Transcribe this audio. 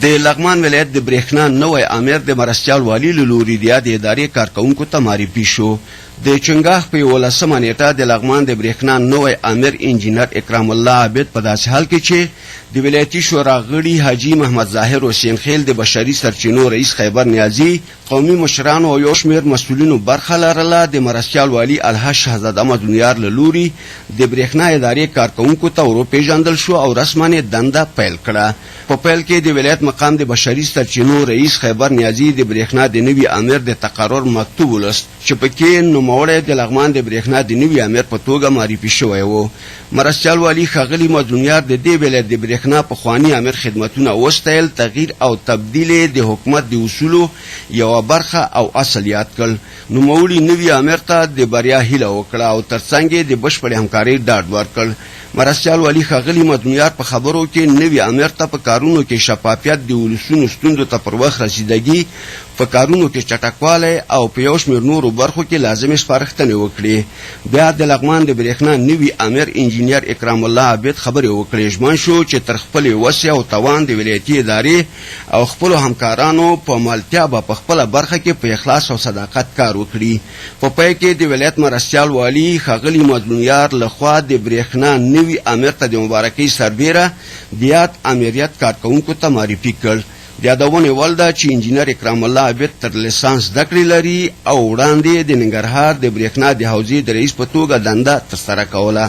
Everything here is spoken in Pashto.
د لغمان ولایت د برېښنا نوی امیر د مرستیال والي له لوري د یادې ادارې کارکوونکو ته معرفي شو. د چنګاښ په 11مه نیټه د لغمان د برېښنا نوی امیر انجینر اکرام الله عابد په داسې حال کې چې د ولایتي شورا غړي حاجي محمد ظاهر حسین خیل د بشري سرچینو رئیس خیبر نیازي قومي مشرانو او یو شمېر مسؤلینو برخه لرله د مرستیال والي الحاج شهزاده مدنیار له لوري د برېښنا ادارې کارکوونکو ته وروپېژندل شو او رسماً یې دنده پیل کړه. په پیل کې د ولایت مقام د بشري سرچینو رئیس خیبر نیازي د برېښنا د نوي امیر د تقرر مکتوب ولوست چې پکې نوموړی د لغمان د برېښنا د نوي امیر په توګه معرفي شوی و. مرستیال والي ښاغلي مدنیار د دې ولایت د برېښنا پخواني امیر خدمتونه وستایل، تغییر او تبدیل د حکومت د اصولو یوه برخه او اصل یاد کړل. نوموړي نوي امیر ته د بریا هیله وکړه او ترڅنګ یې د بشپړې همکارۍ ډاډ ورکړ. مرستیال والي ښاغلي مدنیار په خبرو کې نوي امیر ته په کارونو کې شفافیت، د ولسونو ستونزو ته پر وخت رسیدګي، په کارونو کې چټکوالی او په یو شمېر نورو برخو کې لازمې سپارښتنې وکړي. بیا د لغمان د برېښنا نوي امیر انجینر اکرام الله عابد خبرې وکړې. ژمن شو چې تر خپلې وسې او توان د ولایتي ادارې او خپلو همکارانو په ملتیا به په خپله برخه کې په اخلاص او صداقت کار وکړي. په پای کې د ولایت مرستیال والي ښاغلي مدنیار لخوا د برېښنا نوي امیر ته د مبارکۍ سربیره د یاد امیریت کارکوونکو ته معرفي کړ. د یادونې وړ ده چې انجینر اکرام الله عابد تر لیسانس زده کړې لري او وړاندې د ننګرهار د برېښنا د حوزې د رئیس په توګه دنده ترسره کوله.